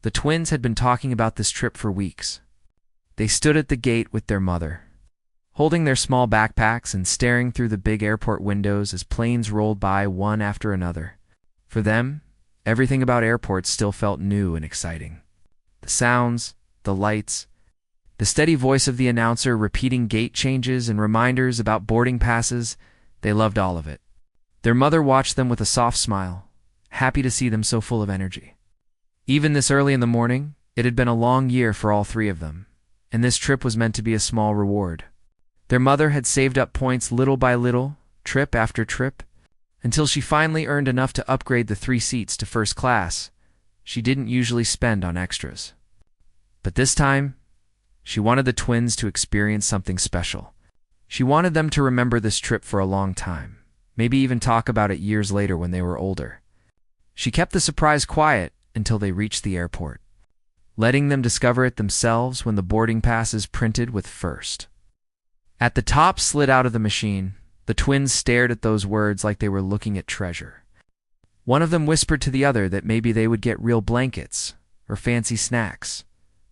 The twins had been talking about this trip for weeks. They stood at the gate with their mother, holding their small backpacks and staring through the big airport windows as planes rolled by one after another. For them, everything about airports still felt new and exciting. The sounds, the lights, the steady voice of the announcer repeating gate changes and reminders about boarding passes, they loved all of it. Their mother watched them with a soft smile, happy to see them so full of energy. Even this early in the morning, it had been a long year for all three of them, and this trip was meant to be a small reward. Their mother had saved up points little by little, trip after trip, until she finally earned enough to upgrade the 3 seats to first class. She didn't usually spend on extras. But this time, she wanted the twins to experience something special. She wanted them to remember this trip for a long time, maybe even talk about it years later when they were older. She kept the surprise quiet until they reached the airport, letting them discover it themselves when the boarding passes printed with first. At the top slid out of the machine, the twins stared at those words like they were looking at treasure. One of them whispered to the other that maybe they would get real blankets or fancy snacks,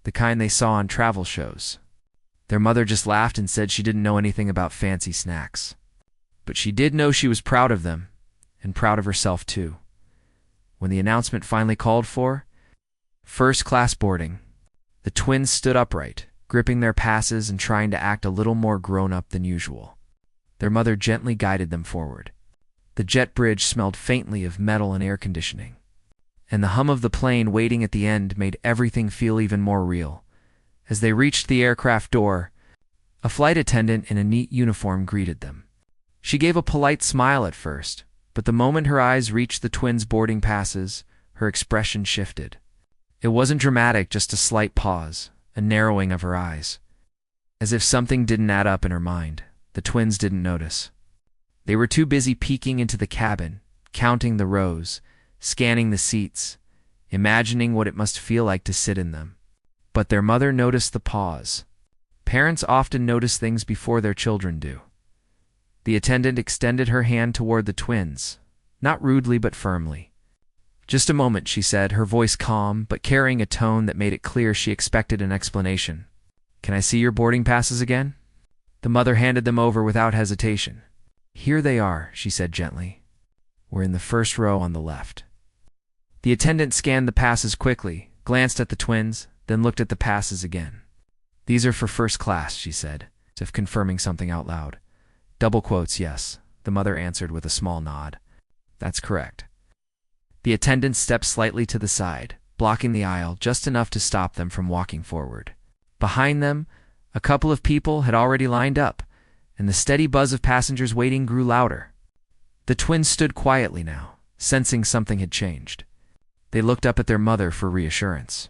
the kind they saw on travel shows. Their mother just laughed and said she didn't know anything about fancy snacks. But she did know she was proud of them, and proud of herself too. When the announcement finally called for first-class boarding, the twins stood upright, gripping their passes and trying to act a little more grown-up than usual. Their mother gently guided them forward. The jet bridge smelled faintly of metal and air conditioning, and the hum of the plane waiting at the end made everything feel even more real. As they reached the aircraft door, a flight attendant in a neat uniform greeted them. She gave a polite smile at first, but the moment her eyes reached the twins' boarding passes, her expression shifted. It wasn't dramatic, just a slight pause, a narrowing of her eyes. As if something didn't add up in her mind, the twins didn't notice. They were too busy peeking into the cabin, counting the rows, scanning the seats, imagining what it must feel like to sit in them. But their mother noticed the pause. Parents often notice things before their children do. The attendant extended her hand toward the twins, not rudely but firmly. "Just a moment," she said, her voice calm but carrying a tone that made it clear she expected an explanation. "Can I see your boarding passes again?" The mother handed them over without hesitation. "Here they are," she said gently. "We're in the first row on the left." The attendant scanned the passes quickly, glanced at the twins, then looked at the passes again. "These are for first class," she said, as if confirming something out loud. "Double quotes, yes," the mother answered with a small nod. "That's correct." The attendant stepped slightly to the side, blocking the aisle just enough to stop them from walking forward. Behind them, a couple of people had already lined up, and the steady buzz of passengers waiting grew louder. The twins stood quietly now, sensing something had changed. They looked up at their mother for reassurance,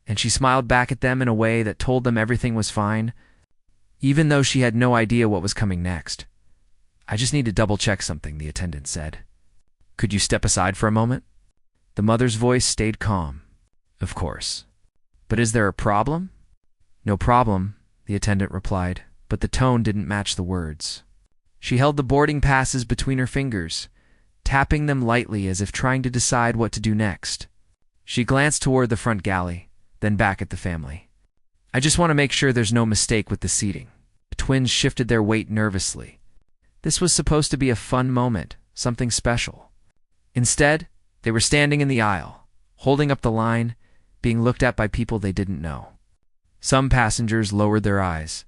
and she smiled back at them in a way that told them everything was fine, even though she had no idea what was coming next. "I just need to double-check something," the attendant said. "Could you step aside for a moment?" The mother's voice stayed calm. "Of course. But is there a problem?" "No problem," the attendant replied, but the tone didn't match the words. She held the boarding passes between her fingers, tapping them lightly as if trying to decide what to do next. She glanced toward the front galley, then back at the family. "I just want to make sure there's no mistake with the seating." The twins shifted their weight nervously. This was supposed to be a fun moment, something special. Instead, they were standing in the aisle, holding up the line, being looked at by people they didn't know. Some passengers lowered their eyes,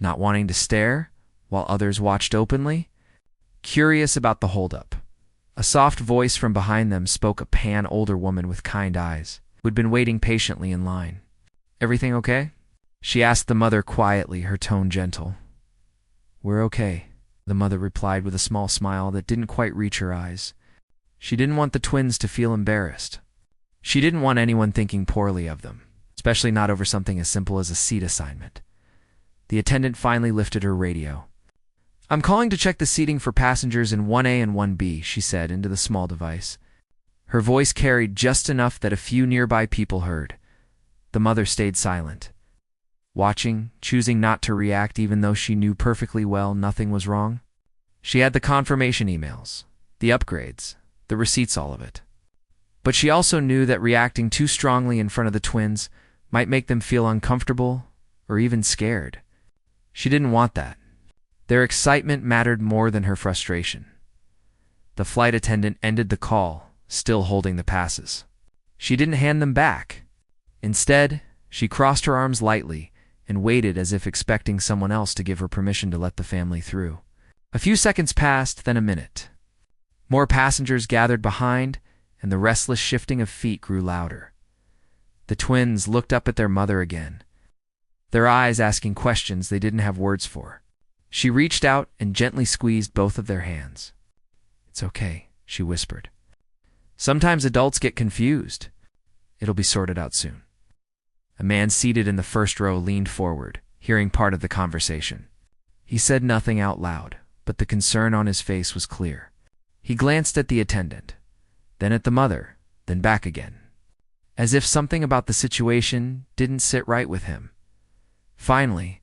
not wanting to stare, while others watched openly, curious about the holdup. A soft voice from behind them spoke, a older woman with kind eyes, who had been waiting patiently in line. "Everything okay?" she asked the mother quietly, her tone gentle. "We're okay," the mother replied with a small smile that didn't quite reach her eyes. She didn't want the twins to feel embarrassed. She didn't want anyone thinking poorly of them, especially not over something as simple as a seat assignment. The attendant finally lifted her radio. "I'm calling to check the seating for passengers in 1A and 1B, she said into the small device. Her voice carried just enough that a few nearby people heard. The mother stayed silent, watching, choosing not to react even though she knew perfectly well nothing was wrong. She had the confirmation emails, the upgrades, the receipts, all of it. But she also knew that reacting too strongly in front of the twins might make them feel uncomfortable or even scared. She didn't want that. Their excitement mattered more than her frustration. The flight attendant ended the call, still holding the passes. She didn't hand them back. Instead, she crossed her arms lightly and waited as if expecting someone else to give her permission to let the family through. A few seconds passed, then a minute. More passengers gathered behind, and the restless shifting of feet grew louder. The twins looked up at their mother again, their eyes asking questions they didn't have words for. She reached out and gently squeezed both of their hands. "It's okay," she whispered. "Sometimes adults get confused. It'll be sorted out soon." A man seated in the first row leaned forward, hearing part of the conversation. He said nothing out loud, but the concern on his face was clear. He glanced at the attendant, then at the mother, then back again, as if something about the situation didn't sit right with him. Finally,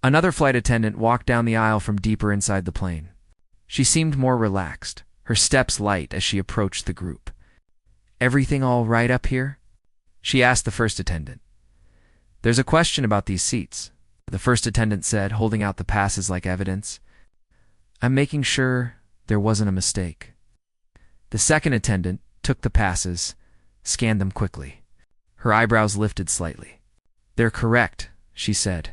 another flight attendant walked down the aisle from deeper inside the plane. She seemed more relaxed, her steps light as she approached the group. "Everything all right up here?" she asked the first attendant. "There's a question about these seats," the first attendant said, holding out the passes like evidence. "I'm making sure there wasn't a mistake." The second attendant took the passes, scanned them quickly. Her eyebrows lifted slightly. "They're correct," she said.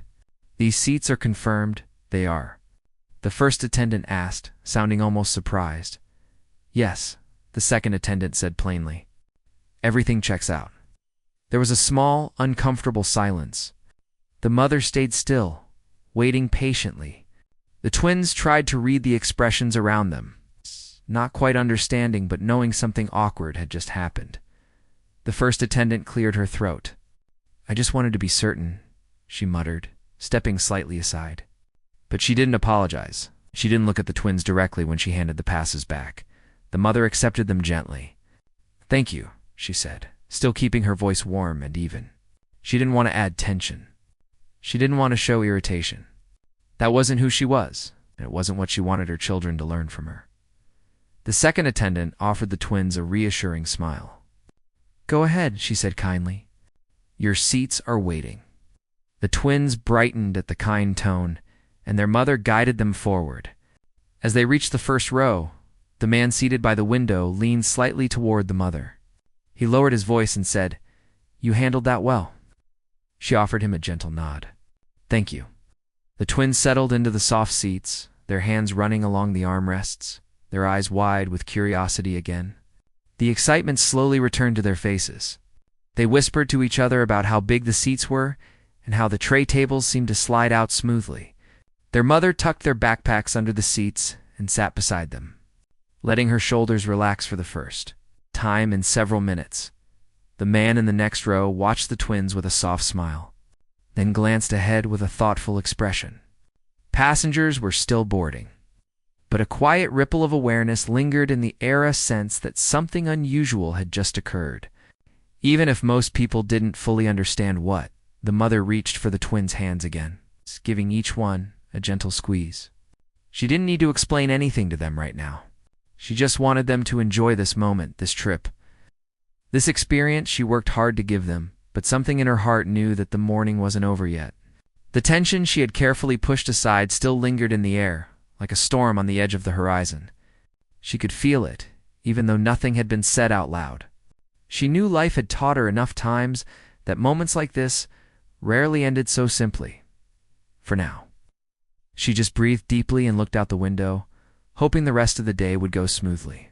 "These seats are confirmed, they are." The first attendant asked, sounding almost surprised. "Yes," the second attendant said plainly. "Everything checks out." There was a small, uncomfortable silence. The mother stayed still, waiting patiently. The twins tried to read the expressions around them, not quite understanding but knowing something awkward had just happened. The first attendant cleared her throat. "I just wanted to be certain," she muttered, stepping slightly aside. But she didn't apologize. She didn't look at the twins directly when she handed the passes back. The mother accepted them gently. "Thank you," she said, still keeping her voice warm and even. She didn't want to add tension. She didn't want to show irritation. That wasn't who she was, and it wasn't what she wanted her children to learn from her. The second attendant offered the twins a reassuring smile. "Go ahead," she said kindly. "Your seats are waiting." The twins brightened at the kind tone, and their mother guided them forward. As they reached the first row, the man seated by the window leaned slightly toward the mother. He lowered his voice and said, "You handled that well." She offered him a gentle nod. "Thank you." The twins settled into the soft seats, their hands running along the armrests, their eyes wide with curiosity again. The excitement slowly returned to their faces. They whispered to each other about how big the seats were and how the tray tables seemed to slide out smoothly. Their mother tucked their backpacks under the seats and sat beside them, letting her shoulders relax for the first time in several minutes. The man in the next row watched the twins with a soft smile, then glanced ahead with a thoughtful expression. Passengers were still boarding, but a quiet ripple of awareness lingered in the air, a sense that something unusual had just occurred. Even if most people didn't fully understand what, the mother reached for the twins' hands again, giving each one a gentle squeeze. She didn't need to explain anything to them right now. She just wanted them to enjoy this moment, this trip. This experience she worked hard to give them, but something in her heart knew that the morning wasn't over yet. The tension she had carefully pushed aside still lingered in the air, like a storm on the edge of the horizon. She could feel it, even though nothing had been said out loud. She knew life had taught her enough times that moments like this rarely ended so simply. For now. She just breathed deeply and looked out the window, hoping the rest of the day would go smoothly.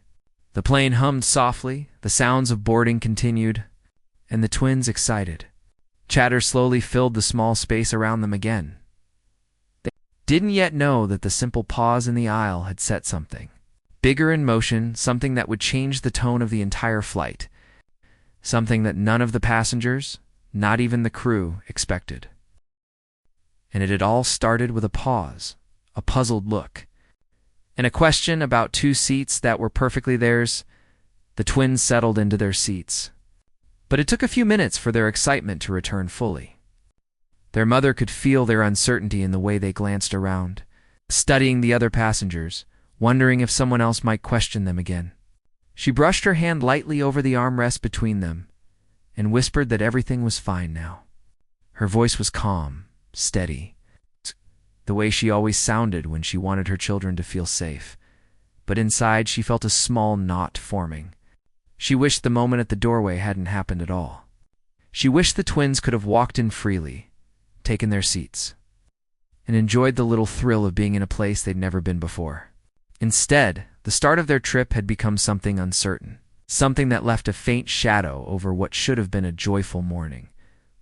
The plane hummed softly, the sounds of boarding continued, and the twins excited. Chatter slowly filled the small space around them again. They didn't yet know that the simple pause in the aisle had set something bigger in motion, something that would change the tone of the entire flight, something that none of the passengers, not even the crew, expected. And it had all started with a pause, a puzzled look, and a question about two seats that were perfectly theirs. The twins settled into their seats. But it took a few minutes for their excitement to return fully. Their mother could feel their uncertainty in the way they glanced around, studying the other passengers, wondering if someone else might question them again. She brushed her hand lightly over the armrest between them and whispered that everything was fine now. Her voice was calm, steady, the way she always sounded when she wanted her children to feel safe. But inside she felt a small knot forming. She wished the moment at the doorway hadn't happened at all. She wished the twins could have walked in freely, taken their seats, and enjoyed the little thrill of being in a place they'd never been before. Instead, the start of their trip had become something uncertain, something that left a faint shadow over what should have been a joyful morning.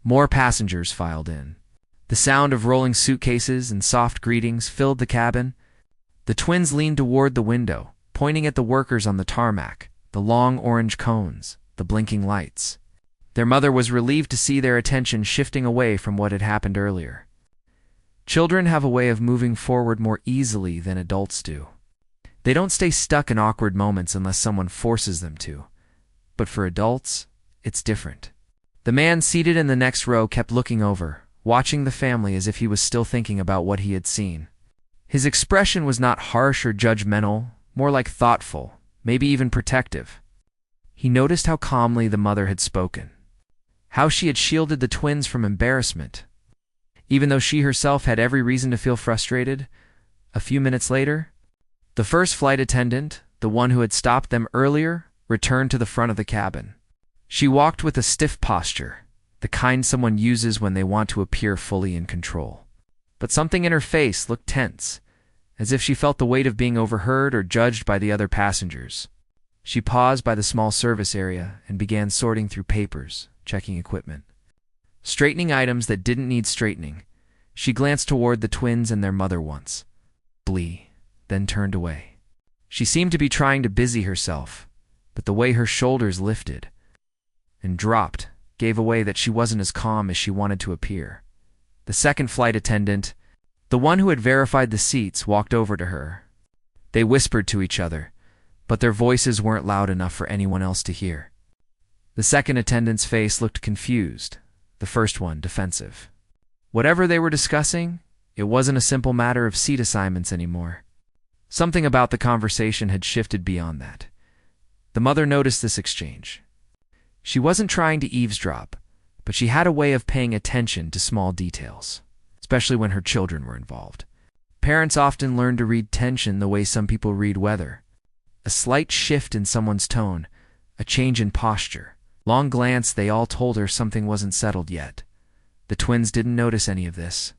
More passengers filed in. The sound of rolling suitcases and soft greetings filled the cabin. The twins leaned toward the window, pointing at the workers on the tarmac, the long orange cones, the blinking lights. Their mother was relieved to see their attention shifting away from what had happened earlier. Children have a way of moving forward more easily than adults do. They don't stay stuck in awkward moments unless someone forces them to. But for adults, it's different. The man seated in the next row kept looking over, watching the family as if he was still thinking about what he had seen. His expression was not harsh or judgmental, more like thoughtful, maybe even protective. He noticed how calmly the mother had spoken, how she had shielded the twins from embarrassment. Even though she herself had every reason to feel frustrated, a few minutes later, the first flight attendant, the one who had stopped them earlier, returned to the front of the cabin. She walked with a stiff posture, the kind someone uses when they want to appear fully in control. But something in her face looked tense, as if she felt the weight of being overheard or judged by the other passengers. She paused by the small service area and began sorting through papers, checking equipment. Straightening items that didn't need straightening. She glanced toward the twins and their mother once, then turned away. She seemed to be trying to busy herself, but the way her shoulders lifted and dropped gave away that she wasn't as calm as she wanted to appear. The second flight attendant, the one who had verified the seats, walked over to her. They whispered to each other, but their voices weren't loud enough for anyone else to hear. The second attendant's face looked confused, the first one defensive. Whatever they were discussing, it wasn't a simple matter of seat assignments anymore. Something about the conversation had shifted beyond that. The mother noticed this exchange. She wasn't trying to eavesdrop, but she had a way of paying attention to small details, especially when her children were involved. Parents often learn to read tension the way some people read weather. A slight shift in someone's tone, a change in posture. Long glance, they all told her something wasn't settled yet. The twins didn't notice any of this.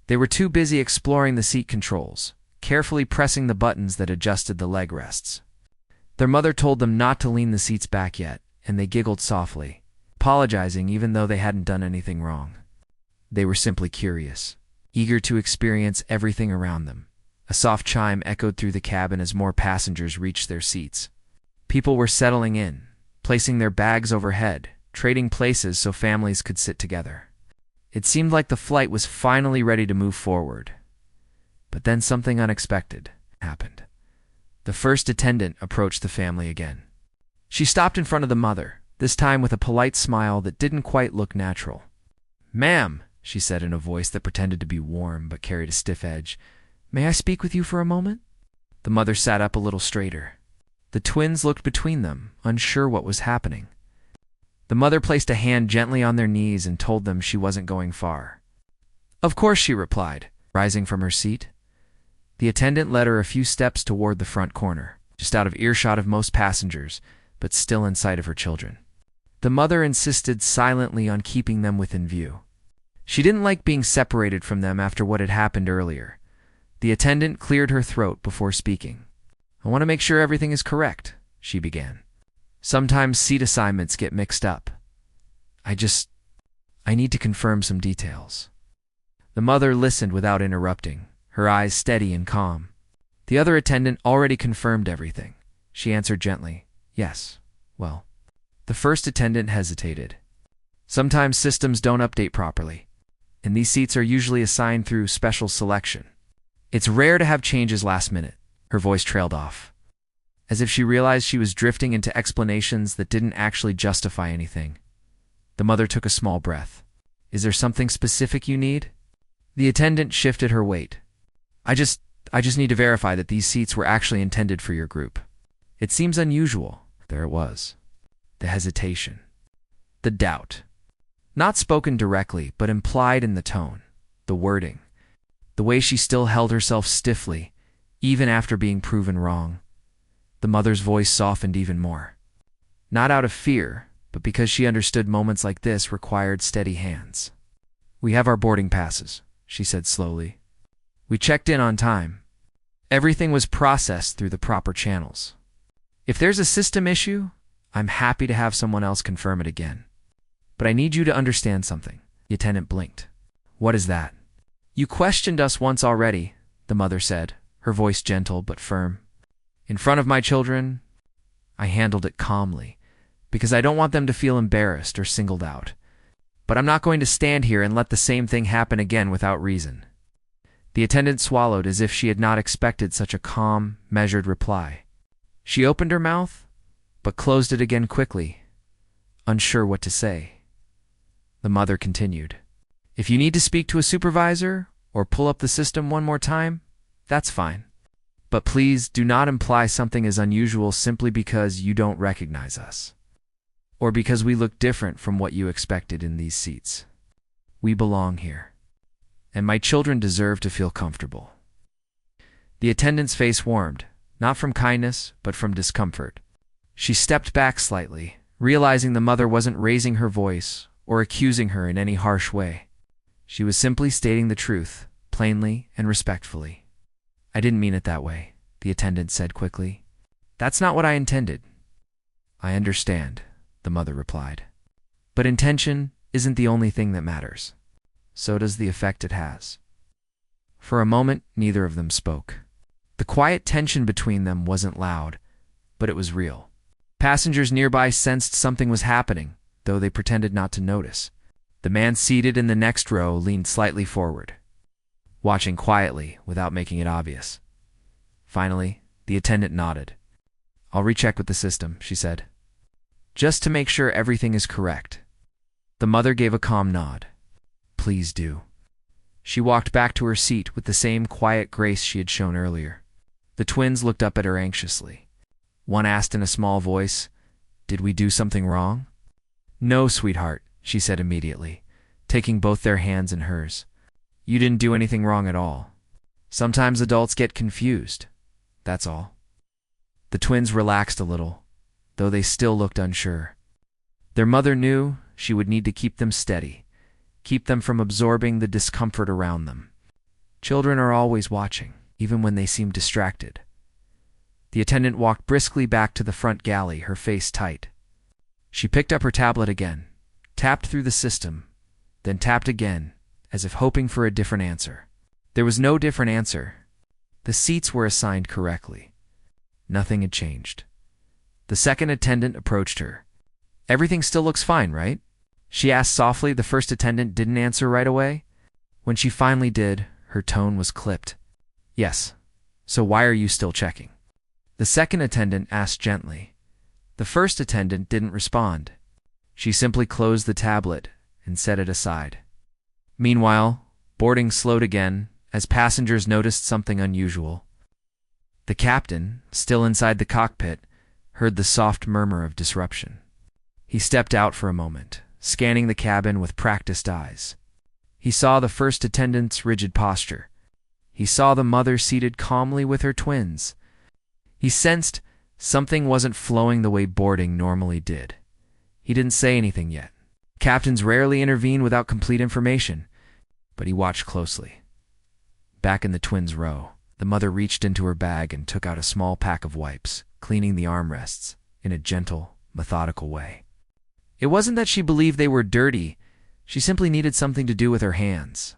They were too busy exploring the seat controls, carefully pressing the buttons that adjusted the leg rests. Their mother told them not to lean the seats back yet, and they giggled softly, apologizing even though they hadn't done anything wrong. They were simply curious, eager to experience everything around them. A soft chime echoed through the cabin as more passengers reached their seats. People were settling in, placing their bags overhead, trading places so families could sit together. It seemed like the flight was finally ready to move forward. But then something unexpected happened. The first attendant approached the family again. She stopped in front of the mother, this time with a polite smile that didn't quite look natural. "Ma'am," she said in a voice that pretended to be warm but carried a stiff edge, "may I speak with you for a moment?" The mother sat up a little straighter. The twins looked between them, unsure what was happening. The mother placed a hand gently on their knees and told them she wasn't going far. "Of course," she replied, rising from her seat. The attendant led her a few steps toward the front corner, just out of earshot of most passengers, but still in sight of her children. The mother insisted silently on keeping them within view. She didn't like being separated from them after what had happened earlier. The attendant cleared her throat before speaking. "I want to make sure everything is correct," she began. "Sometimes seat assignments get mixed up. I need to confirm some details." The mother listened without interrupting, her eyes steady and calm. The other attendant already confirmed everything. She answered gently, "Yes, well." The first attendant hesitated. "Sometimes systems don't update properly, and these seats are usually assigned through special selection. It's rare to have changes last minute." Her voice trailed off, as if she realized she was drifting into explanations that didn't actually justify anything. The mother took a small breath. "Is there something specific you need?" The attendant shifted her weight. I just need to verify that these seats were actually intended for your group. It seems unusual. There it was. The hesitation. The doubt. Not spoken directly, but implied in the tone, the wording, the way she still held herself stiffly, even after being proven wrong. The mother's voice softened even more. Not out of fear, but because she understood moments like this required steady hands. "We have our boarding passes," she said slowly. "We checked in on time. Everything was processed through the proper channels. If there's a system issue, I'm happy to have someone else confirm it again. But I need you to understand something." The attendant blinked. "What is that?" "You questioned us once already," the mother said, her voice gentle but firm. "In front of my children, I handled it calmly, because I don't want them to feel embarrassed or singled out. But I'm not going to stand here and let the same thing happen again without reason." The attendant swallowed as if she had not expected such a calm, measured reply. She opened her mouth, but closed it again quickly, unsure what to say. The mother continued. "If you need to speak to a supervisor or pull up the system one more time, that's fine. But please do not imply something is unusual simply because you don't recognize us, or because we look different from what you expected in these seats. We belong here, and my children deserve to feel comfortable." The attendant's face warmed, not from kindness, but from discomfort. She stepped back slightly, realizing the mother wasn't raising her voice or accusing her in any harsh way. She was simply stating the truth, plainly and respectfully. "I didn't mean it that way," the attendant said quickly. "That's not what I intended." "I understand," the mother replied. "But intention isn't the only thing that matters. So does the effect it has." For a moment, neither of them spoke. The quiet tension between them wasn't loud, but it was real. Passengers nearby sensed something was happening, though they pretended not to notice. The man seated in the next row leaned slightly forward, watching quietly without making it obvious. Finally, the attendant nodded. "I'll recheck with the system," she said, "just to make sure everything is correct." The mother gave a calm nod. "Please do." She walked back to her seat with the same quiet grace she had shown earlier. The twins looked up at her anxiously. One asked in a small voice, "Did we do something wrong?" "No, sweetheart," she said immediately, taking both their hands in hers. "You didn't do anything wrong at all. Sometimes adults get confused. That's all." The twins relaxed a little, though they still looked unsure. Their mother knew she would need to keep them steady, keep them from absorbing the discomfort around them. Children are always watching, even when they seem distracted. The attendant walked briskly back to the front galley, her face tight. She picked up her tablet again, tapped through the system, then tapped again, as if hoping for a different answer. There was no different answer. The seats were assigned correctly. Nothing had changed. The second attendant approached her. "Everything still looks fine, right?" she asked softly. The first attendant didn't answer right away. When she finally did, her tone was clipped. "Yes. So why are you still checking?" The second attendant asked gently. The first attendant didn't respond. She simply closed the tablet and set it aside. Meanwhile, boarding slowed again as passengers noticed something unusual. The captain, still inside the cockpit, heard the soft murmur of disruption. He stepped out for a moment, scanning the cabin with practiced eyes. He saw the first attendant's rigid posture. He saw the mother seated calmly with her twins. He sensed something wasn't flowing the way boarding normally did. He didn't say anything yet. Captains rarely intervene without complete information, but he watched closely. Back in the twins' row, the mother reached into her bag and took out a small pack of wipes, cleaning the armrests in a gentle, methodical way. It wasn't that she believed they were dirty. She simply needed something to do with her hands.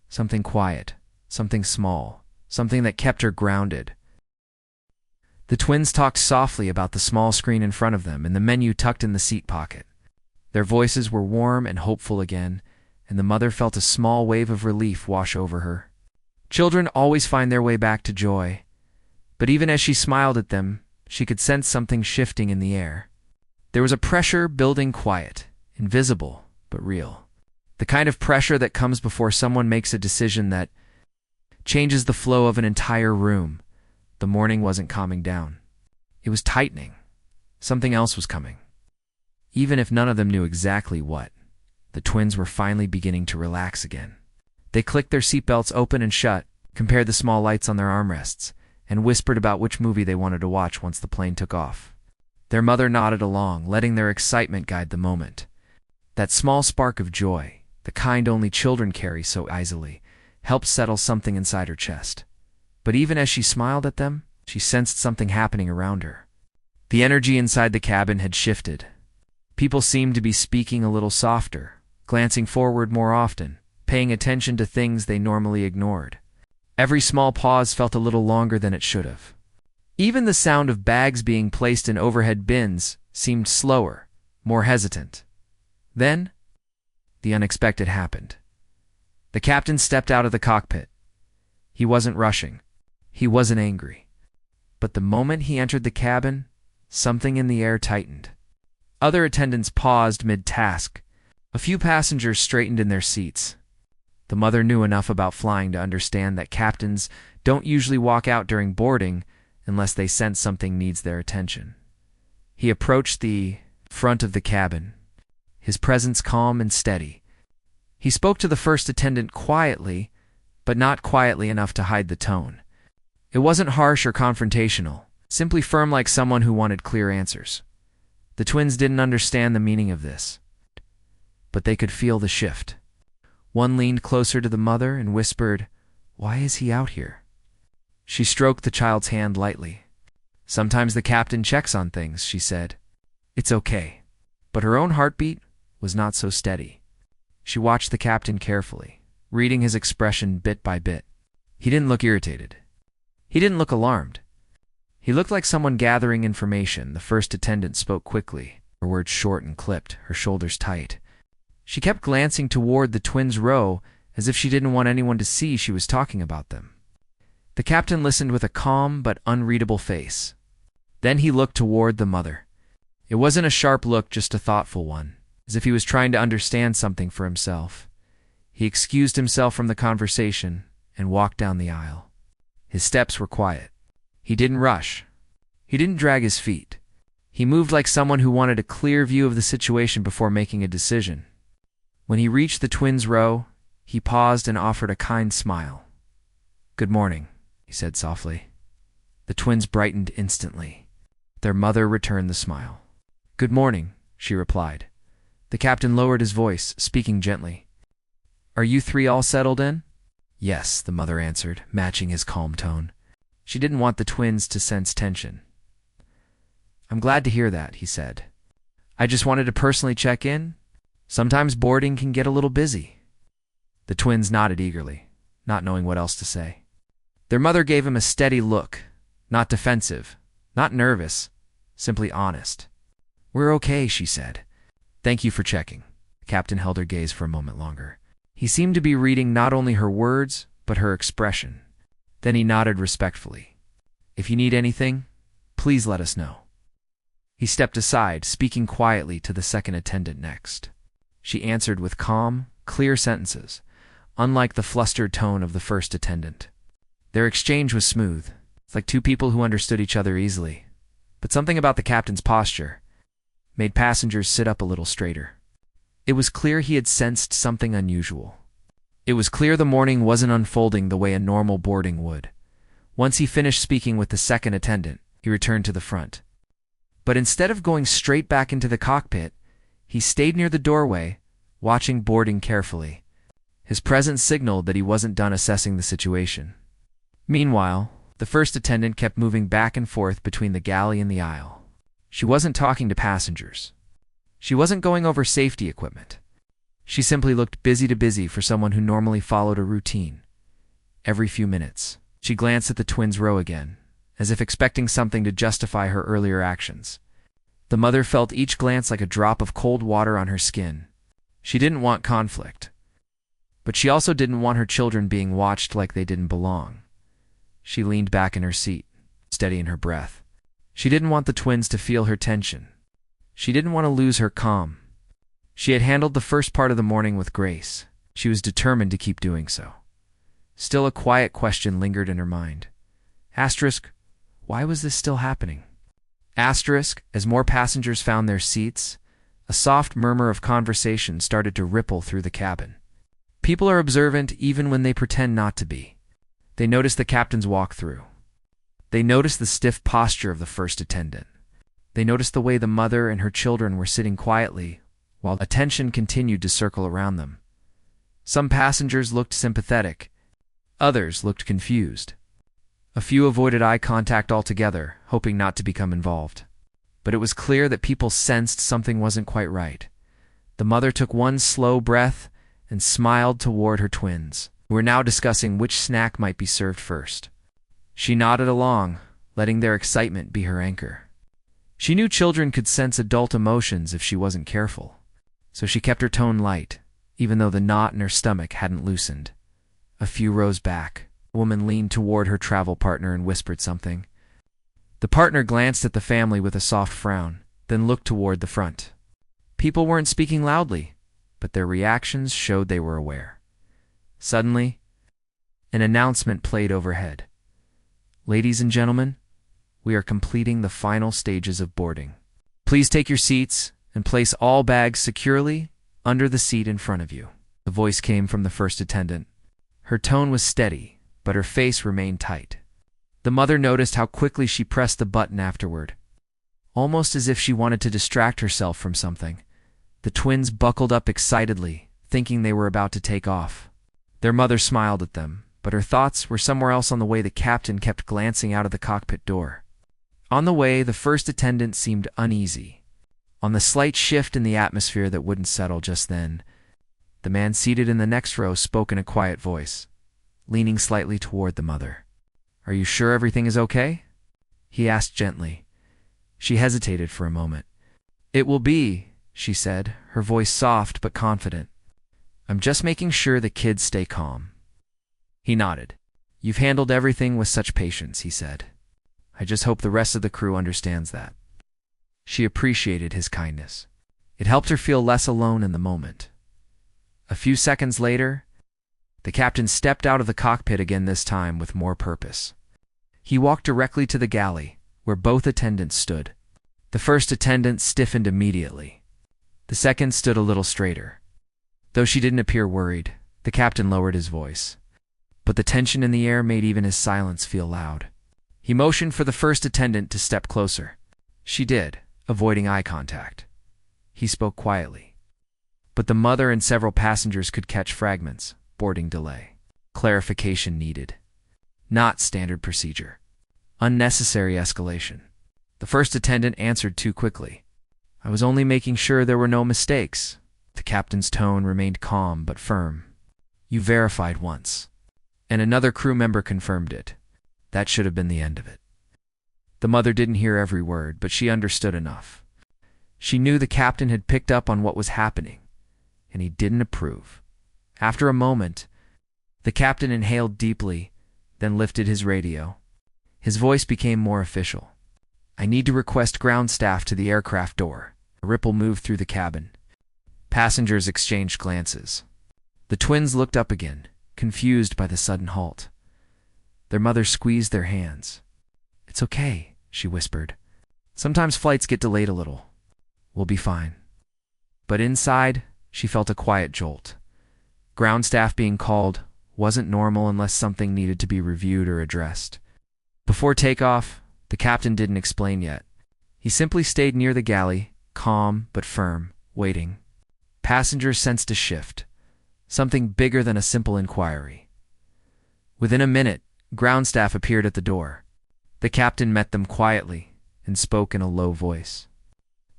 Something quiet, something small, something that kept her grounded. The twins talked softly about the small screen in front of them and the menu tucked in the seat pocket. Their voices were warm and hopeful again, and the mother felt a small wave of relief wash over her. Children always find their way back to joy, but even as she smiled at them, she could sense something shifting in the air. There was a pressure building, quiet, invisible, but real. The kind of pressure that comes before someone makes a decision that changes the flow of an entire room. The morning wasn't calming down. It was tightening. Something else was coming. Even if none of them knew exactly what, the twins were finally beginning to relax again. They clicked their seatbelts open and shut, compared the small lights on their armrests, and whispered about which movie they wanted to watch once the plane took off. Their mother nodded along, letting their excitement guide the moment. That small spark of joy, the kind only children carry so easily, helped settle something inside her chest. But even as she smiled at them, she sensed something happening around her. The energy inside the cabin had shifted. People seemed to be speaking a little softer, glancing forward more often, paying attention to things they normally ignored. Every small pause felt a little longer than it should have. Even the sound of bags being placed in overhead bins seemed slower, more hesitant. Then, the unexpected happened. The captain stepped out of the cockpit. He wasn't rushing. He wasn't angry. But the moment he entered the cabin, something in the air tightened. Other attendants paused mid-task. A few passengers straightened in their seats. The mother knew enough about flying to understand that captains don't usually walk out during boarding unless they sense something needs their attention. He approached the front of the cabin, his presence calm and steady. He spoke to the first attendant quietly, but not quietly enough to hide the tone. It wasn't harsh or confrontational, simply firm like someone who wanted clear answers. The twins didn't understand the meaning of this, but they could feel the shift. One leaned closer to the mother and whispered, "Why is he out here?" She stroked the child's hand lightly. "Sometimes the captain checks on things," she said. "It's okay." But her own heartbeat was not so steady. She watched the captain carefully, reading his expression bit by bit. He didn't look irritated. He didn't look alarmed. He looked like someone gathering information. The first attendant spoke quickly, her words short and clipped, her shoulders tight. She kept glancing toward the twins' row as if she didn't want anyone to see she was talking about them. The captain listened with a calm but unreadable face. Then he looked toward the mother. It wasn't a sharp look, just a thoughtful one, as if he was trying to understand something for himself. He excused himself from the conversation and walked down the aisle. His steps were quiet. He didn't rush. He didn't drag his feet. He moved like someone who wanted a clear view of the situation before making a decision. When he reached the twins' row, he paused and offered a kind smile. "Good morning," he said softly. The twins brightened instantly. Their mother returned the smile. "Good morning," she replied. The captain lowered his voice, speaking gently. "Are you three all settled in?" "Yes," the mother answered, matching his calm tone. She didn't want the twins to sense tension. "I'm glad to hear that," he said. "I just wanted to personally check in. Sometimes boarding can get a little busy." The twins nodded eagerly, not knowing what else to say. Their mother gave him a steady look, not defensive, not nervous, simply honest. "We're okay," she said. "Thank you for checking." The captain held her gaze for a moment longer. He seemed to be reading not only her words, but her expression. Then he nodded respectfully. "If you need anything, please let us know." He stepped aside, speaking quietly to the second attendant next. She answered with calm, clear sentences, unlike the flustered tone of the first attendant. Their exchange was smooth, like two people who understood each other easily. But something about the captain's posture made passengers sit up a little straighter. It was clear he had sensed something unusual. It was clear the morning wasn't unfolding the way a normal boarding would. Once he finished speaking with the second attendant, he returned to the front. But instead of going straight back into the cockpit, he stayed near the doorway, watching boarding carefully. His presence signaled that he wasn't done assessing the situation. Meanwhile, the first attendant kept moving back and forth between the galley and the aisle. She wasn't talking to passengers. She wasn't going over safety equipment. She simply looked busy for someone who normally followed a routine. Every few minutes, she glanced at the twins' row again, as if expecting something to justify her earlier actions. The mother felt each glance like a drop of cold water on her skin. She didn't want conflict, but she also didn't want her children being watched like they didn't belong. She leaned back in her seat, steadying her breath. She didn't want the twins to feel her tension. She didn't want to lose her calm. She had handled the first part of the morning with grace. She was determined to keep doing so. Still, a quiet question lingered in her mind. Asterisk, why was this still happening? Asterisk, as more passengers found their seats, a soft murmur of conversation started to ripple through the cabin. People are observant even when they pretend not to be. They notice the captain's walk-through. They notice the stiff posture of the first attendant. They noticed the way the mother and her children were sitting quietly, while attention continued to circle around them. Some passengers looked sympathetic. Others looked confused. A few avoided eye contact altogether, hoping not to become involved. But it was clear that people sensed something wasn't quite right. The mother took one slow breath and smiled toward her twins, who were now discussing which snack might be served first. She nodded along, letting their excitement be her anchor. She knew children could sense adult emotions if she wasn't careful, so she kept her tone light, even though the knot in her stomach hadn't loosened. A few rows back, a woman leaned toward her travel partner and whispered something. The partner glanced at the family with a soft frown, then looked toward the front. People weren't speaking loudly, but their reactions showed they were aware. Suddenly, an announcement played overhead. "Ladies and gentlemen, we are completing the final stages of boarding. Please take your seats and place all bags securely under the seat in front of you." The voice came from the first attendant. Her tone was steady, but her face remained tight. The mother noticed how quickly she pressed the button afterward. Almost as if she wanted to distract herself from something, the twins buckled up excitedly, thinking they were about to take off. Their mother smiled at them, but her thoughts were somewhere else on the way the captain kept glancing out of the cockpit door. On the way, the first attendant seemed uneasy. On the slight shift in the atmosphere that wouldn't settle just then, the man seated in the next row spoke in a quiet voice, leaning slightly toward the mother. "Are you sure everything is okay?" he asked gently. She hesitated for a moment. "It will be," she said, her voice soft but confident. "I'm just making sure the kids stay calm." He nodded. "You've handled everything with such patience," he said. "I just hope the rest of the crew understands that." She appreciated his kindness. It helped her feel less alone in the moment. A few seconds later, the captain stepped out of the cockpit again, this time with more purpose. He walked directly to the galley, where both attendants stood. The first attendant stiffened immediately. The second stood a little straighter. Though she didn't appear worried, the captain lowered his voice. But the tension in the air made even his silence feel loud. He motioned for the first attendant to step closer. She did, avoiding eye contact. He spoke quietly. But the mother and several passengers could catch fragments. Boarding delay. Clarification needed. Not standard procedure. Unnecessary escalation. The first attendant answered too quickly. "I was only making sure there were no mistakes." The captain's tone remained calm but firm. "You verified once. And another crew member confirmed it. That should have been the end of it." The mother didn't hear every word, but she understood enough. She knew the captain had picked up on what was happening, and he didn't approve. After a moment, the captain inhaled deeply, then lifted his radio. His voice became more official. "I need to request ground staff to the aircraft door." A ripple moved through the cabin. Passengers exchanged glances. The twins looked up again, confused by the sudden halt. Their mother squeezed their hands. "It's okay," she whispered. "Sometimes flights get delayed a little. We'll be fine." But inside, she felt a quiet jolt. Ground staff being called wasn't normal unless something needed to be reviewed or addressed. Before takeoff, the captain didn't explain yet. He simply stayed near the galley, calm but firm, waiting. Passengers sensed a shift, something bigger than a simple inquiry. Within a minute, ground staff appeared at the door. The captain met them quietly and spoke in a low voice.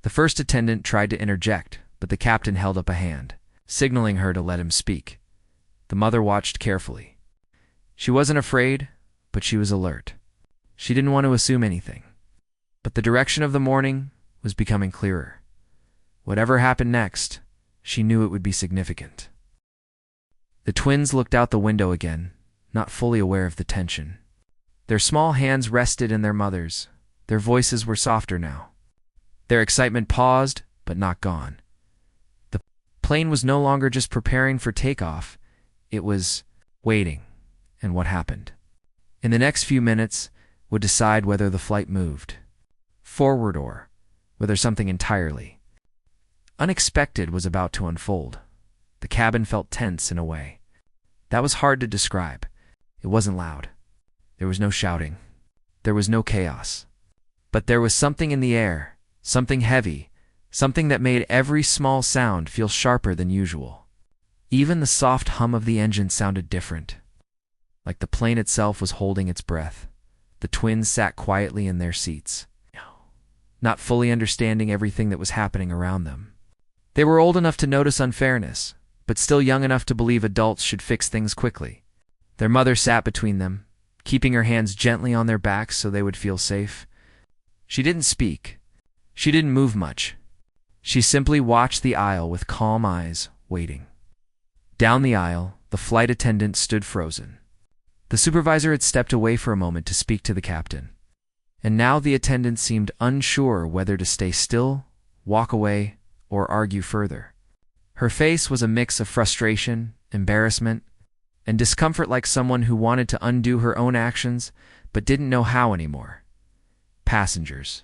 The first attendant tried to interject, but the captain held up a hand, signaling her to let him speak. The mother watched carefully. She wasn't afraid, but she was alert. She didn't want to assume anything. But the direction of the morning was becoming clearer. Whatever happened next, she knew it would be significant. The twins looked out the window again, not fully aware of the tension. Their small hands rested in their mother's. Their voices were softer now. Their excitement paused, but not gone. The plane was no longer just preparing for takeoff. It was waiting, and what happened. In the next few minutes would decide whether the flight moved forward, or whether something entirely unexpected was about to unfold. The cabin felt tense in a way that was hard to describe. It wasn't loud. There was no shouting. There was no chaos. But there was something in the air, something heavy, something that made every small sound feel sharper than usual. Even the soft hum of the engine sounded different, like the plane itself was holding its breath. The twins sat quietly in their seats, not fully understanding everything that was happening around them. They were old enough to notice unfairness, but still young enough to believe adults should fix things quickly. Their mother sat between them, keeping her hands gently on their backs so they would feel safe. She didn't speak. She didn't move much. She simply watched the aisle with calm eyes, waiting. Down the aisle, the flight attendant stood frozen. The supervisor had stepped away for a moment to speak to the captain, and now the attendant seemed unsure whether to stay still, walk away, or argue further. Her face was a mix of frustration, embarrassment, and discomfort, like someone who wanted to undo her own actions but didn't know how anymore. Passengers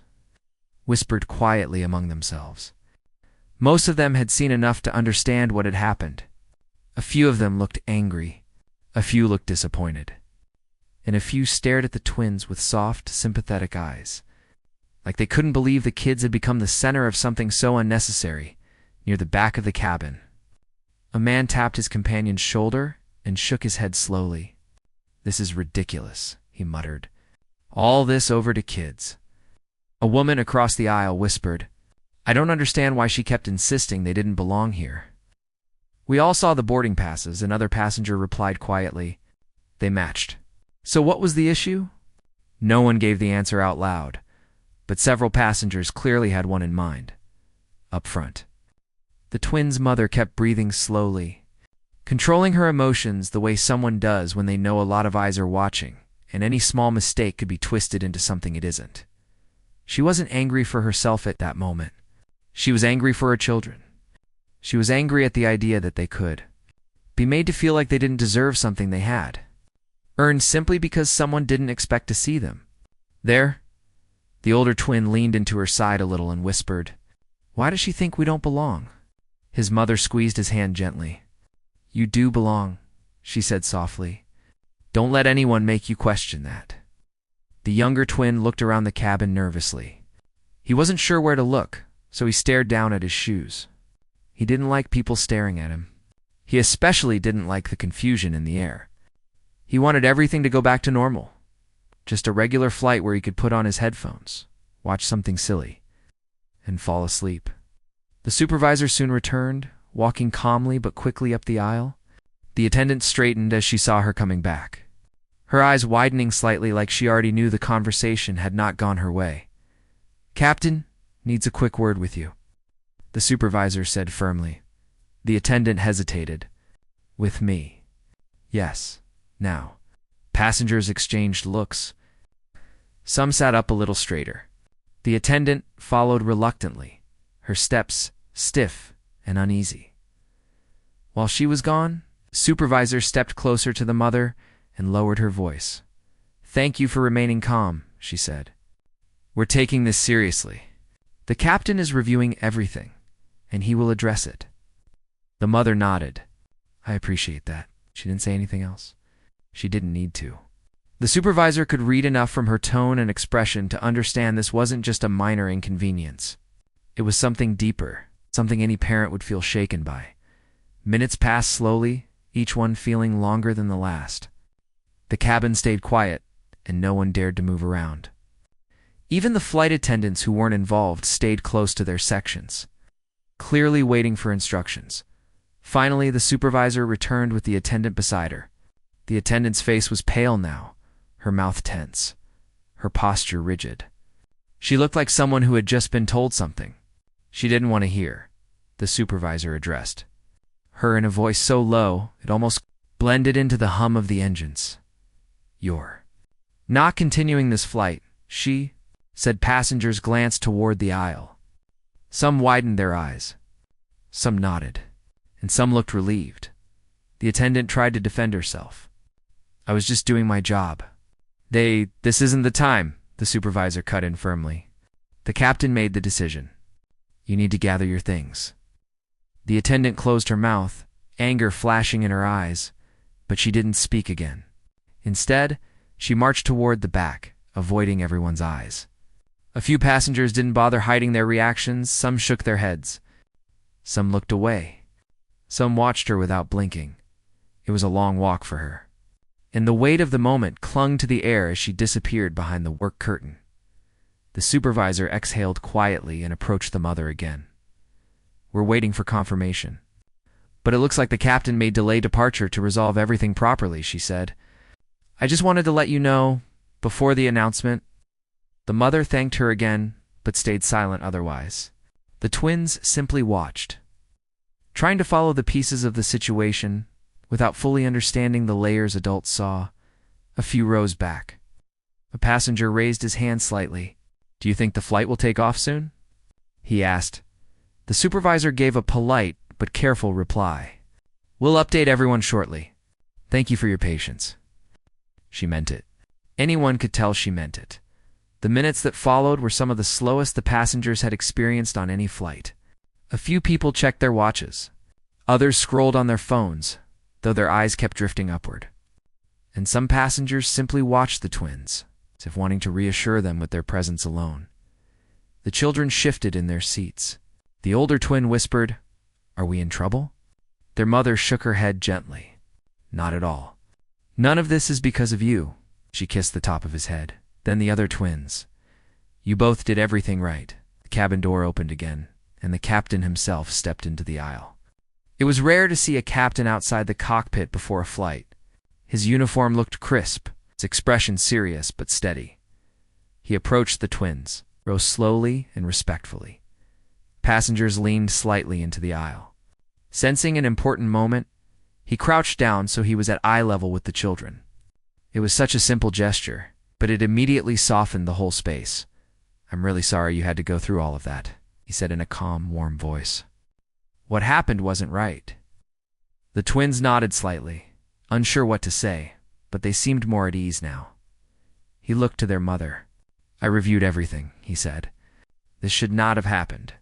whispered quietly among themselves. Most of them had seen enough to understand what had happened. A few of them looked angry, a few looked disappointed, and a few stared at the twins with soft, sympathetic eyes, like they couldn't believe the kids had become the center of something so unnecessary. Near the back of the cabin, a man tapped his companion's shoulder and shook his head slowly. "This is ridiculous," he muttered. "All this over to kids." A woman across the aisle whispered, "I don't understand why she kept insisting they didn't belong here." "We all saw the boarding passes," another passenger replied quietly. "They matched." "So what was the issue?" No one gave the answer out loud, but several passengers clearly had one in mind. Up front, the twins' mother kept breathing slowly, controlling her emotions the way someone does when they know a lot of eyes are watching, and any small mistake could be twisted into something it isn't. She wasn't angry for herself at that moment. She was angry for her children. She was angry at the idea that they could be made to feel like they didn't deserve something they had earned simply because someone didn't expect to see them. There, the older twin leaned into her side a little and whispered, "Why does she think we don't belong?" His mother squeezed his hand gently. "You do belong," she said softly. "Don't let anyone make you question that." The younger twin looked around the cabin nervously. He wasn't sure where to look, so he stared down at his shoes. He didn't like people staring at him. He especially didn't like the confusion in the air. He wanted everything to go back to normal. Just a regular flight where he could put on his headphones, watch something silly, and fall asleep. The supervisor soon returned, walking calmly but quickly up the aisle. The attendant straightened as she saw her coming back, her eyes widening slightly like she already knew the conversation had not gone her way. "Captain needs a quick word with you," the supervisor said firmly. The attendant hesitated. "With me?" "Yes, now." Passengers exchanged looks. Some sat up a little straighter. The attendant followed reluctantly, her steps stiff and uneasy. While she was gone, the supervisor stepped closer to the mother and lowered her voice. "Thank you for remaining calm," she said. "We're taking this seriously. The captain is reviewing everything, and he will address it." The mother nodded. "I appreciate that." She didn't say anything else. She didn't need to. The supervisor could read enough from her tone and expression to understand this wasn't just a minor inconvenience. It was something deeper, something any parent would feel shaken by. Minutes passed slowly, each one feeling longer than the last. The cabin stayed quiet, and no one dared to move around. Even the flight attendants who weren't involved stayed close to their sections, clearly waiting for instructions. Finally, the supervisor returned with the attendant beside her. The attendant's face was pale now, her mouth tense, her posture rigid. She looked like someone who had just been told something she didn't want to hear. The supervisor addressed her in a voice so low it almost blended into the hum of the engines. "You're not continuing this flight," she said. Passengers glanced toward the aisle. Some widened their eyes, some nodded, and some looked relieved. The attendant tried to defend herself. "I was just doing my job." This isn't the time," the supervisor cut in firmly. The captain made the decision. You need to gather your things. The attendant closed her mouth, anger flashing in her eyes, but she didn't speak again. Instead, she marched toward the back, avoiding everyone's eyes. A few passengers didn't bother hiding their reactions. Some shook their heads. Some looked away. Some watched her without blinking. It was a long walk for her, and the weight of the moment clung to the air as she disappeared behind the work curtain. The supervisor exhaled quietly and approached the mother again. We're waiting for confirmation. But it looks like the captain may delay departure to resolve everything properly, she said. I just wanted to let you know, before the announcement. The mother thanked her again, but stayed silent otherwise. The twins simply watched, trying to follow the pieces of the situation without fully understanding the layers adults saw. A few rows back, a passenger raised his hand slightly. Do you think the flight will take off soon? He asked. The supervisor gave a polite but careful reply. We'll update everyone shortly. Thank you for your patience. She meant it. Anyone could tell she meant it. The minutes that followed were some of the slowest the passengers had experienced on any flight. A few people checked their watches. Others scrolled on their phones, though their eyes kept drifting upward. And some passengers simply watched the twins, as if wanting to reassure them with their presence alone. The children shifted in their seats. The older twin whispered, Are we in trouble? Their mother shook her head gently. Not at all. None of this is because of you. She kissed the top of his head. Then the other twins. You both did everything right. The cabin door opened again, and the captain himself stepped into the aisle. It was rare to see a captain outside the cockpit before a flight. His uniform looked crisp, its expression serious but steady. He approached the twins, rose slowly and respectfully. Passengers leaned slightly into the aisle. Sensing an important moment, he crouched down so he was at eye level with the children. It was such a simple gesture, but it immediately softened the whole space. I'm really sorry you had to go through all of that, he said in a calm, warm voice. What happened wasn't right. The twins nodded slightly, unsure what to say, but they seemed more at ease now. He looked to their mother. I reviewed everything, he said. This should not have happened.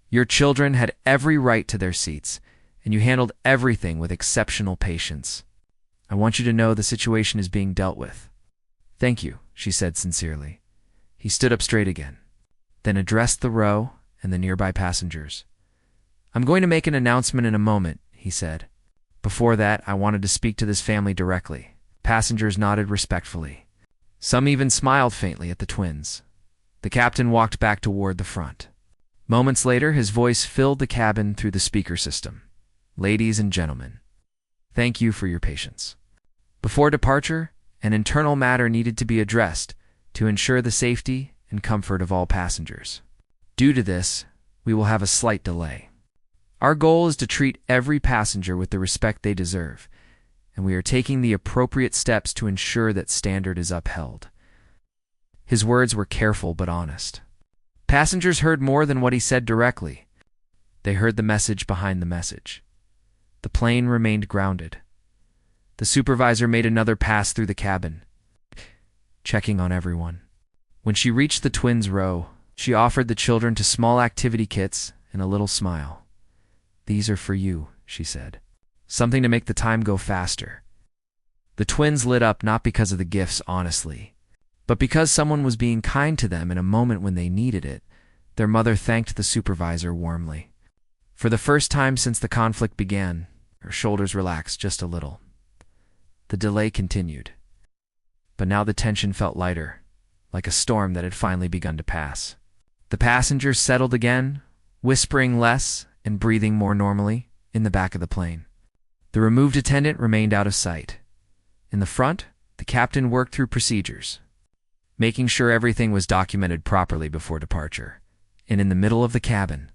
Your children had every right to their seats, and you handled everything with exceptional patience. I want you to know the situation is being dealt with. Thank you, she said sincerely. He stood up straight again, then addressed the row and the nearby passengers. I'm going to make an announcement in a moment, he said. Before that, I wanted to speak to this family directly. Passengers nodded respectfully. Some even smiled faintly at the twins. The captain walked back toward the front. Moments later, his voice filled the cabin through the speaker system. Ladies and gentlemen, thank you for your patience. Before departure, an internal matter needed to be addressed to ensure the safety and comfort of all passengers. Due to this, we will have a slight delay. Our goal is to treat every passenger with the respect they deserve, and we are taking the appropriate steps to ensure that standard is upheld. His words were careful but honest. Passengers heard more than what he said directly. They heard the message behind the message. The plane remained grounded. The supervisor made another pass through the cabin, checking on everyone. When she reached the twins' row, she offered the children to small activity kits and a little smile. These are for you, she said. Something to make the time go faster. The twins lit up not because of the gifts, honestly, but because someone was being kind to them in a moment when they needed it. Their mother thanked the supervisor warmly. For the first time since the conflict began, her shoulders relaxed just a little. The delay continued, but now the tension felt lighter, like a storm that had finally begun to pass. The passengers settled again, whispering less and breathing more normally in the back of the plane. The removed attendant remained out of sight. In the front, the captain worked through procedures, making sure everything was documented properly before departure. And in the middle of the cabin,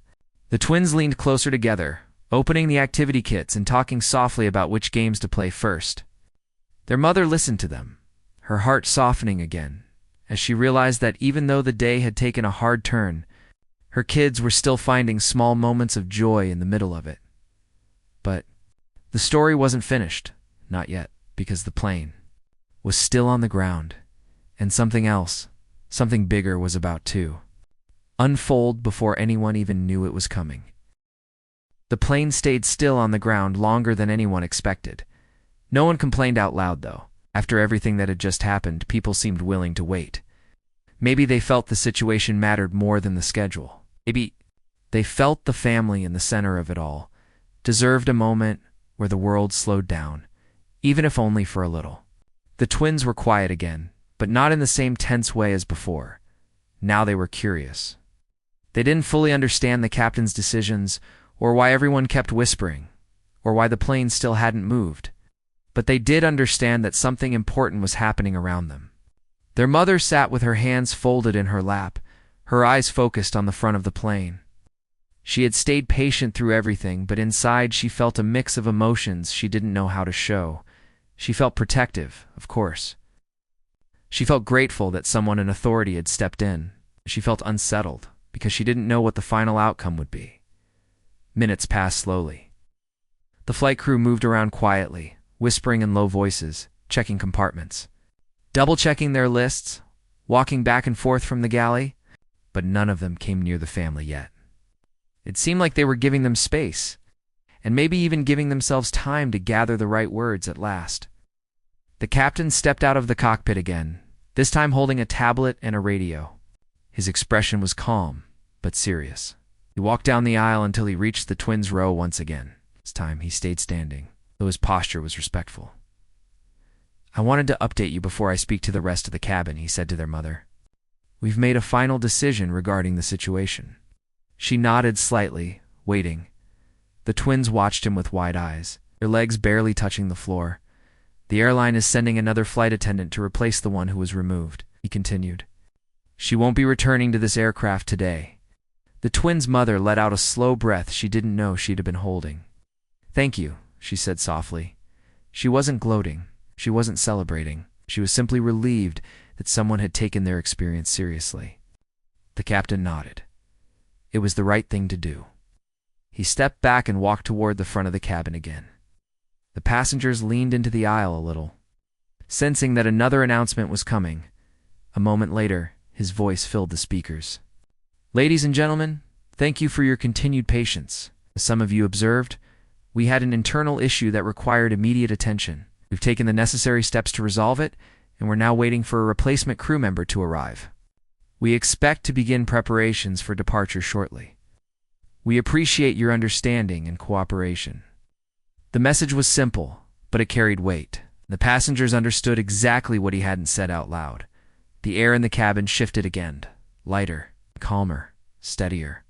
the twins leaned closer together, opening the activity kits and talking softly about which games to play first. Their mother listened to them, her heart softening again, as she realized that even though the day had taken a hard turn, her kids were still finding small moments of joy in the middle of it. But the story wasn't finished, not yet, because the plane was still on the ground, and something else, something bigger was about to unfold before anyone even knew it was coming. The plane stayed still on the ground longer than anyone expected. No one complained out loud, though. After everything that had just happened, people seemed willing to wait. Maybe they felt the situation mattered more than the schedule. Maybe they felt the family in the center of it all deserved a moment where the world slowed down, even if only for a little. The twins were quiet again, but not in the same tense way as before. Now they were curious. They didn't fully understand the captain's decisions, or why everyone kept whispering, or why the plane still hadn't moved. But they did understand that something important was happening around them. Their mother sat with her hands folded in her lap, her eyes focused on the front of the plane. She had stayed patient through everything, but inside she felt a mix of emotions she didn't know how to show. She felt protective, of course. She felt grateful that someone in authority had stepped in. She felt unsettled, because she didn't know what the final outcome would be. Minutes passed slowly. The flight crew moved around quietly, whispering in low voices, checking compartments, double-checking their lists, walking back and forth from the galley, but none of them came near the family yet. It seemed like they were giving them space, and maybe even giving themselves time to gather the right words at last. The captain stepped out of the cockpit again, this time holding a tablet and a radio. His expression was calm, but serious. He walked down the aisle until he reached the twins' row once again. This time he stayed standing, though his posture was respectful. "I wanted to update you before I speak to the rest of the cabin," he said to their mother. "We've made a final decision regarding the situation." She nodded slightly, waiting. The twins watched him with wide eyes, their legs barely touching the floor. "The airline is sending another flight attendant to replace the one who was removed," he continued. "She won't be returning to this aircraft today." The twins' mother let out a slow breath she didn't know she'd have been holding. "Thank you," she said softly. She wasn't gloating. She wasn't celebrating. She was simply relieved that someone had taken their experience seriously. The captain nodded. It was the right thing to do. He stepped back and walked toward the front of the cabin again. The passengers leaned into the aisle a little, sensing that another announcement was coming. A moment later, his voice filled the speakers. "Ladies and gentlemen, thank you for your continued patience. As some of you observed, we had an internal issue that required immediate attention. We've taken the necessary steps to resolve it, and we're now waiting for a replacement crew member to arrive. We expect to begin preparations for departure shortly. We appreciate your understanding and cooperation." The message was simple, but it carried weight. The passengers understood exactly what he hadn't said out loud. The air in the cabin shifted again, lighter, calmer, steadier.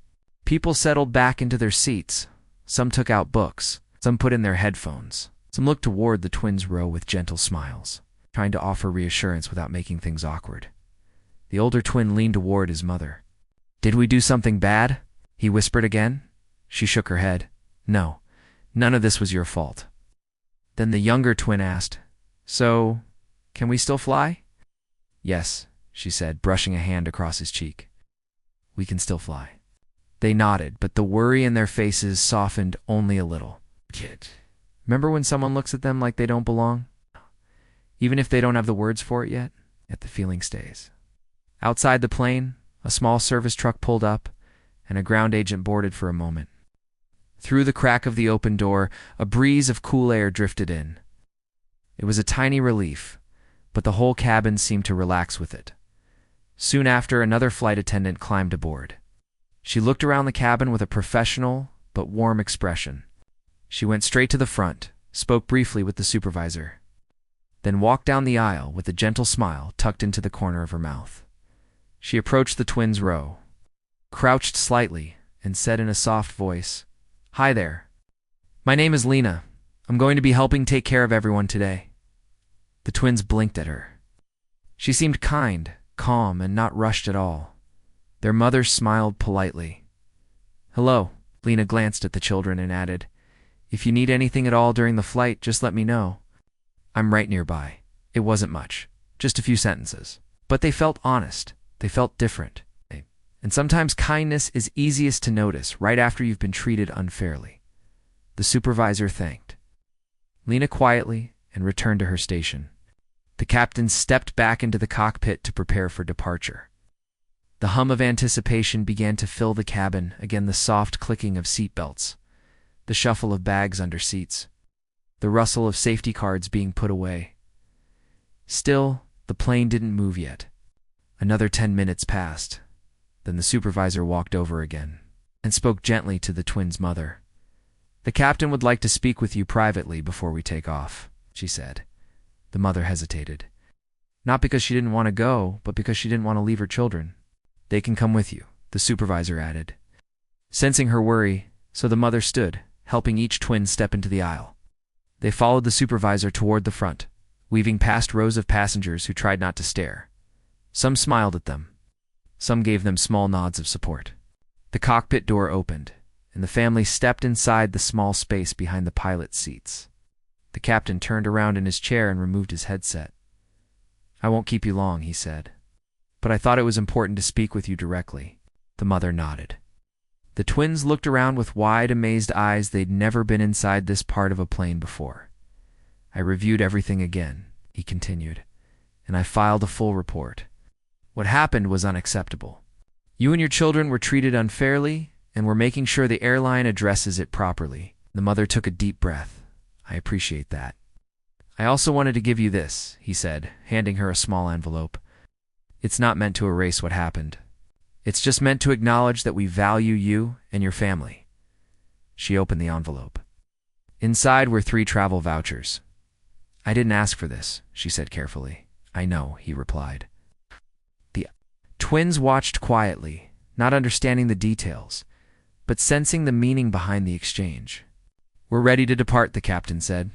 People settled back into their seats. Some took out books. Some put in their headphones. Some looked toward the twins' row with gentle smiles, trying to offer reassurance without making things awkward. The older twin leaned toward his mother. "Did we do something bad?" he whispered again. She shook her head. "No, none of this was your fault." Then the younger twin asked, "So, can we still fly?" "Yes," she said, brushing a hand across his cheek. "We can still fly." They nodded, but the worry in their faces softened only a little. "Kid, remember when someone looks at them like they don't belong? Even if they don't have the words for it yet the feeling stays." Outside the plane, a small service truck pulled up, and a ground agent boarded for a moment. Through the crack of the open door, a breeze of cool air drifted in. It was a tiny relief, but the whole cabin seemed to relax with it. Soon after, another flight attendant climbed aboard. She looked around the cabin with a professional but warm expression. She went straight to the front, spoke briefly with the supervisor, then walked down the aisle with a gentle smile tucked into the corner of her mouth. She approached the twins' row, crouched slightly, and said in a soft voice, "Hi there. My name is Lena. I'm going to be helping take care of everyone today." The twins blinked at her. She seemed kind, calm, and not rushed at all. Their mother smiled politely. "Hello." Lena glanced at the children and added, "If you need anything at all during the flight, just let me know. I'm right nearby." It wasn't much, just a few sentences. But they felt honest. They felt different. And sometimes kindness is easiest to notice right after you've been treated unfairly. The supervisor thanked Lena quietly and returned to her station. The captain stepped back into the cockpit to prepare for departure. The hum of anticipation began to fill the cabin, again the soft clicking of seat belts, the shuffle of bags under seats, the rustle of safety cards being put away. Still, the plane didn't move yet. Another 10 minutes passed. Then the supervisor walked over again and spoke gently to the twins' mother. "The captain would like to speak with you privately before we take off," she said. The mother hesitated. Not because she didn't want to go, but because she didn't want to leave her children. "They can come with you," the supervisor added. Sensing her worry, so the mother stood, helping each twin step into the aisle. They followed the supervisor toward the front, weaving past rows of passengers who tried not to stare. Some smiled at them. Some gave them small nods of support. The cockpit door opened, and the family stepped inside the small space behind the pilot's seats. The captain turned around in his chair and removed his headset. "I won't keep you long," he said. "But I thought it was important to speak with you directly." The mother nodded. The twins looked around with wide, amazed eyes. They'd never been inside this part of a plane before. "I reviewed everything again," he continued, "and I filed a full report. What happened was unacceptable. You and your children were treated unfairly, and we're making sure the airline addresses it properly." The mother took a deep breath. "I appreciate that. I also wanted to give you this," he said, handing her a small envelope. "It's not meant to erase what happened. It's just meant to acknowledge that we value you and your family." She opened the envelope. Inside were 3 travel vouchers. "I didn't ask for this," she said carefully. "I know," he replied. The twins watched quietly, not understanding the details, but sensing the meaning behind the exchange. "We're ready to depart," the captain said.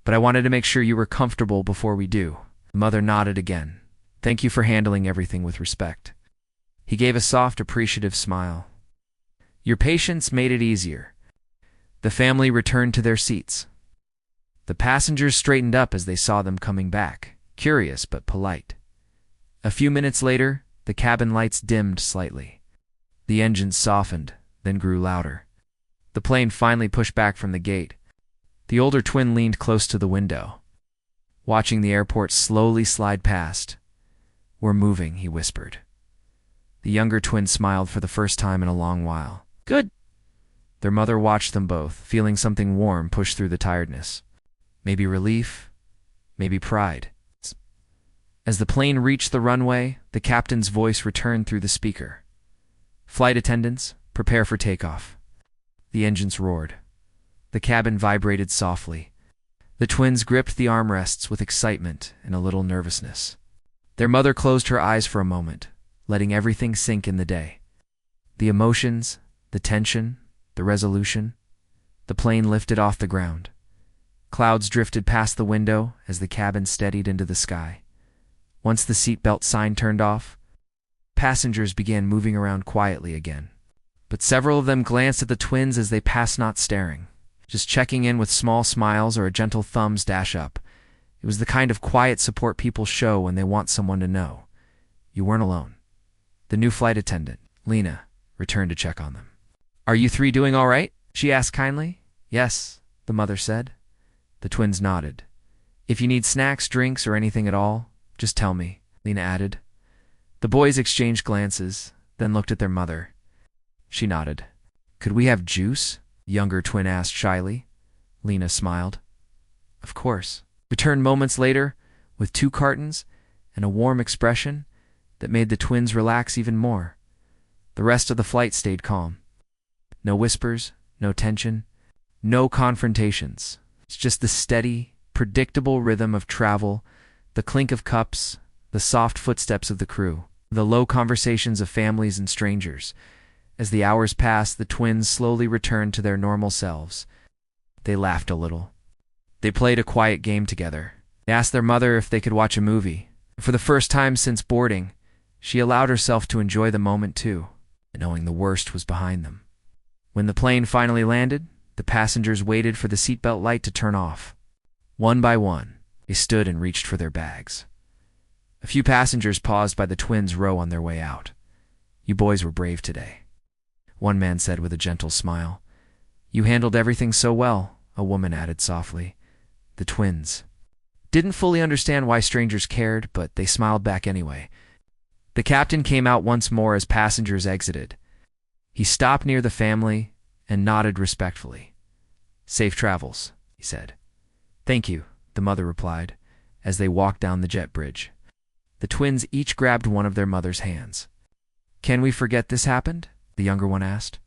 "But I wanted to make sure you were comfortable before we do." The mother nodded again. "Thank you for handling everything with respect." He gave a soft, appreciative smile. "Your patience made it easier." The family returned to their seats. The passengers straightened up as they saw them coming back, curious but polite. A few minutes later, the cabin lights dimmed slightly. The engines softened, then grew louder. The plane finally pushed back from the gate. The older twin leaned close to the window, watching the airport slowly slide past. "We're moving," he whispered. The younger twin smiled for the first time in a long while. "Good." Their mother watched them both, feeling something warm push through the tiredness. Maybe relief, maybe pride. As the plane reached the runway, the captain's voice returned through the speaker. "Flight attendants, prepare for takeoff." The engines roared. The cabin vibrated softly. The twins gripped the armrests with excitement and a little nervousness. Their mother closed her eyes for a moment, letting everything sink in the day. The emotions, the tension, the resolution. The plane lifted off the ground. Clouds drifted past the window as the cabin steadied into the sky. Once the seatbelt sign turned off, passengers began moving around quietly again. But several of them glanced at the twins as they passed, not staring, just checking in with small smiles or a gentle thumbs dash up. It was the kind of quiet support people show when they want someone to know you weren't alone. The new flight attendant, Lena, returned to check on them. "Are you 3 doing all right?" she asked kindly. "Yes," the mother said. The twins nodded. "If you need snacks, drinks, or anything at all, just tell me," Lena added. The boys exchanged glances, then looked at their mother. She nodded. "Could we have juice?" the younger twin asked shyly. Lena smiled. "Of course." Returned moments later with 2 cartons and a warm expression that made the twins relax even more. The rest of the flight stayed calm. No whispers, no tension, no confrontations. It's just the steady, predictable rhythm of travel, the clink of cups, the soft footsteps of the crew, the low conversations of families and strangers. As the hours passed, the twins slowly returned to their normal selves. They laughed a little. They played a quiet game together. They asked their mother if they could watch a movie. For the first time since boarding, she allowed herself to enjoy the moment too, knowing the worst was behind them. When the plane finally landed, the passengers waited for the seatbelt light to turn off. One by one, they stood and reached for their bags. A few passengers paused by the twins' row on their way out. "You boys were brave today," one man said with a gentle smile. "You handled everything so well," a woman added softly. The twins didn't fully understand why strangers cared, but they smiled back anyway. The captain came out once more as passengers exited. He stopped near the family and nodded respectfully. "Safe travels," he said. "Thank you," the mother replied, as they walked down the jet bridge. The twins each grabbed one of their mother's hands. "Can we forget this happened?" the younger one asked.